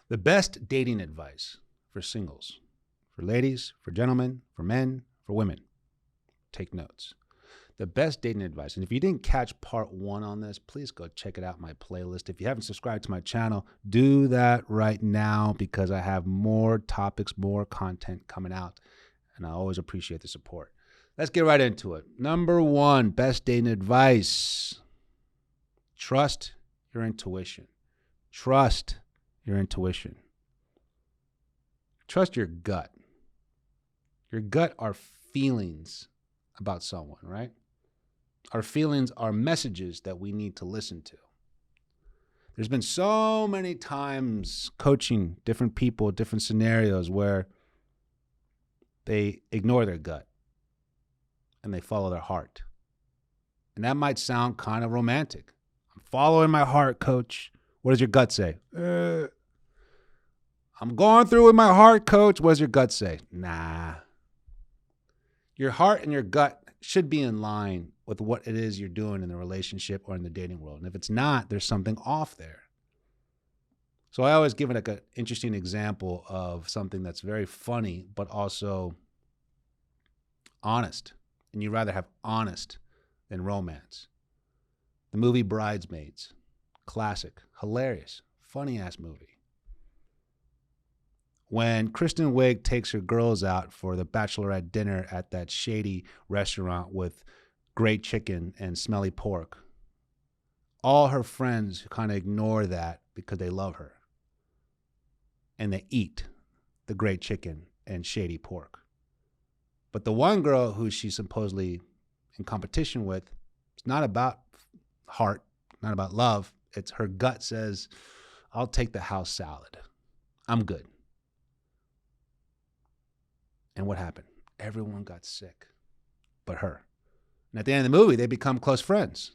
The best dating advice for singles, for ladies, for gentlemen, for men, for women. Take notes. The best dating advice. And if you didn't catch part 1 on this, please go check it out in my playlist. If you haven't subscribed to my channel, do that right now because I have more topics, more content coming out. And I always appreciate the support. Let's get right into it. Number 1, best dating advice. Trust your intuition. Trust your intuition. Trust your gut. Your gut are feelings about someone, right? Our feelings are messages that we need to listen to. There's been so many times coaching different people, different scenarios where they ignore their gut and they follow their heart. And that might sound kind of romantic. I'm following my heart, coach. What does your gut say? I'm going through with my heart, coach. What does your gut say? Nah. Your heart and your gut should be in line with what it is you're doing in the relationship or in the dating world. And if it's not, there's something off there. So I always give it like an interesting example of something that's very funny, but also honest. And you'd rather have honest than romance. The movie Bridesmaids. Classic. Hilarious. Funny-ass movie. When Kristen Wiig takes her girls out for the bachelorette dinner at that shady restaurant with great chicken and smelly pork, all her friends kind of ignore that because they love her. And they eat the great chicken and shady pork. But the one girl who she's supposedly in competition with, it's not about heart, not about love. It's her gut says, I'll take the house salad. I'm good. And what happened? Everyone got sick but her. And at the end of the movie, they become close friends.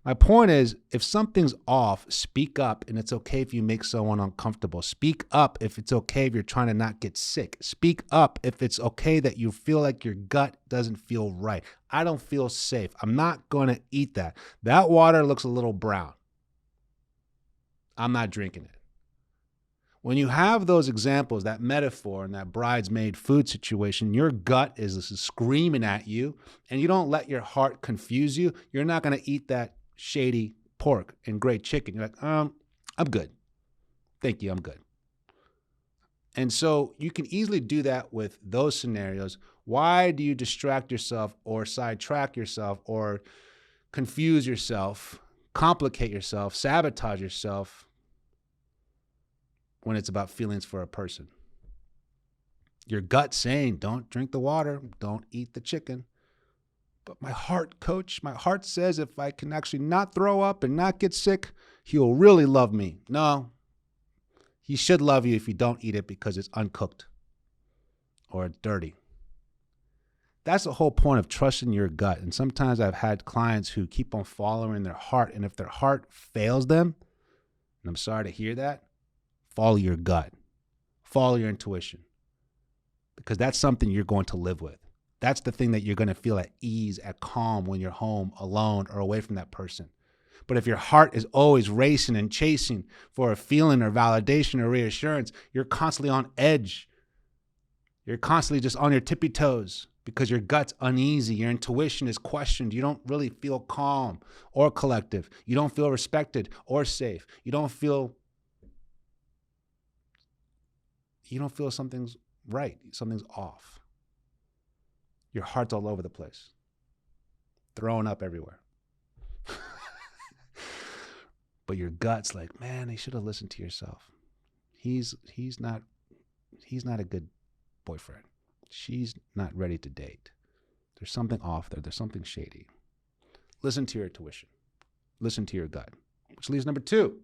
My point is, if something's off, speak up, and it's okay if you make someone uncomfortable. Speak up if it's okay if you're trying to not get sick. Speak up if it's okay that you feel like your gut doesn't feel right. I don't feel safe. I'm not going to eat that. That water looks a little brown. I'm not drinking it. When you have those examples, that metaphor and that bridesmaid food situation, your gut is screaming at you and you don't let your heart confuse you. You're not going to eat that shady pork and great chicken. You're like, I'm good. Thank you, I'm good. And so you can easily do that with those scenarios. Why do you distract yourself or sidetrack yourself or confuse yourself, complicate yourself, sabotage yourself when it's about feelings for a person? Your gut saying, don't drink the water, don't eat the chicken. But my heart, coach, my heart says if I can actually not throw up and not get sick, he'll really love me. No, he should love you if you don't eat it because it's uncooked or dirty. That's the whole point of trusting your gut. And sometimes I've had clients who keep on following their heart. And if their heart fails them, and I'm sorry to hear that, follow your gut. Follow your intuition. Because that's something you're going to live with. That's the thing that you're going to feel at ease, at calm when you're home, alone, or away from that person. But if your heart is always racing and chasing for a feeling or validation or reassurance, you're constantly on edge. You're constantly just on your tippy toes because your gut's uneasy. Your intuition is questioned. You don't really feel calm or collective. You don't feel respected or safe. You don't feel something's right. Something's off. Your heart's all over the place, throwing up everywhere. But your gut's like, man, you should have listened to yourself. He's not a good boyfriend. She's not ready to date. There's something off there. There's something shady. Listen to your intuition. Listen to your gut. Which leaves number 2.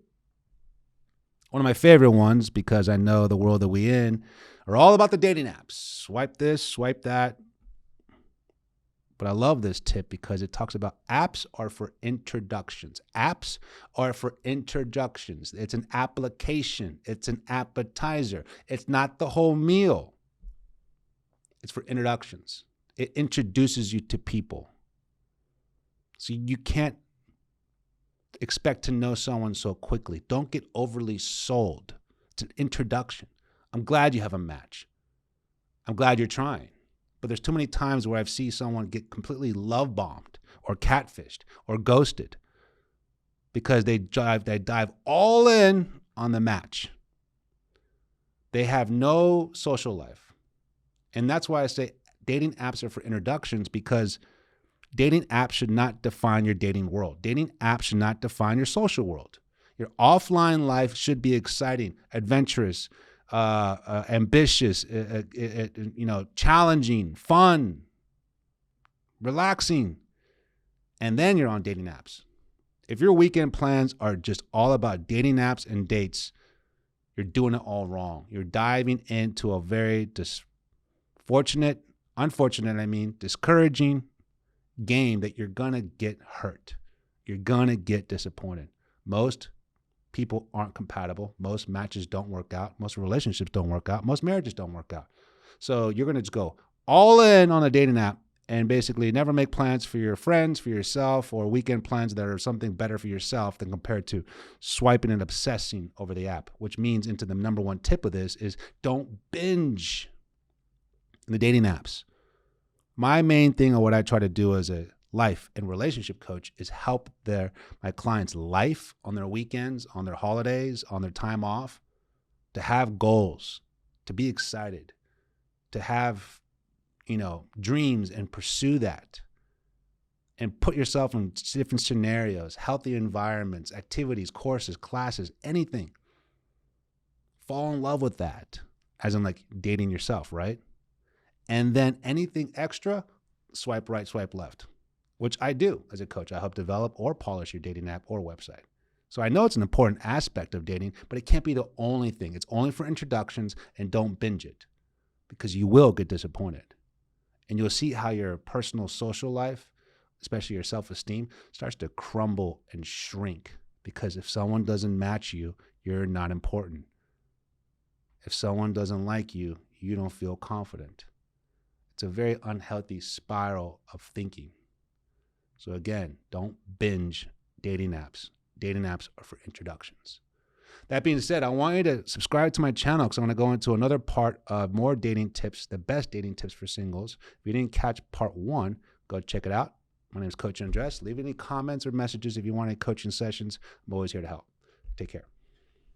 One of my favorite ones, because I know the world that we in are all about the dating apps. Swipe this, swipe that. But I love this tip because it talks about apps are for introductions. Apps are for introductions. It's an application. It's an appetizer. It's not the whole meal. It's for introductions. It introduces you to people. So you can't expect to know someone so quickly. Don't get overly sold. It's an introduction. I'm glad you have a match. I'm glad you're trying. But there's too many times where I've seen someone get completely love bombed or catfished or ghosted because they dive all in on the match. They have no social life. And that's why I say dating apps are for introductions, because dating apps should not define your dating world. Dating apps should not define your social world. Your offline life should be exciting, adventurous, ambitious, challenging, fun, relaxing. And then you're on dating apps. If your weekend plans are just all about dating apps and dates, you're doing it all wrong. You're diving into a very discouraging game that you're going to get hurt. You're going to get disappointed. Most people aren't compatible. Most matches don't work out. Most relationships don't work out. Most marriages don't work out. So you're going to just go all in on a dating app and basically never make plans for your friends, for yourself, or weekend plans that are something better for yourself than compared to swiping and obsessing over the app, which means into the number one tip of this is don't binge in the dating apps. My main thing of what I try to do as a life and relationship coach is help my clients' life on their weekends, on their holidays, on their time off, to have goals, to be excited, to have dreams and pursue that, and put yourself in different scenarios, healthy environments, activities, courses, classes, anything. Fall in love with that, as in like dating yourself, right? And then anything extra, swipe right, swipe left, which I do as a coach. I help develop or polish your dating app or website. So I know it's an important aspect of dating, but it can't be the only thing. It's only for introductions, and don't binge it, because you will get disappointed. And you'll see how your personal social life, especially your self-esteem, starts to crumble and shrink, because if someone doesn't match you, you're not important. If someone doesn't like you, you don't feel confident. It's a very unhealthy spiral of thinking. So again, don't binge dating apps. Dating apps are for introductions. That being said, I want you to subscribe to my channel, because I'm going to go into another part of more dating tips, the best dating tips for singles. If you didn't catch part 1, go check it out. My name is Coach Andres. Leave any comments or messages if you want any coaching sessions. I'm always here to help. Take care.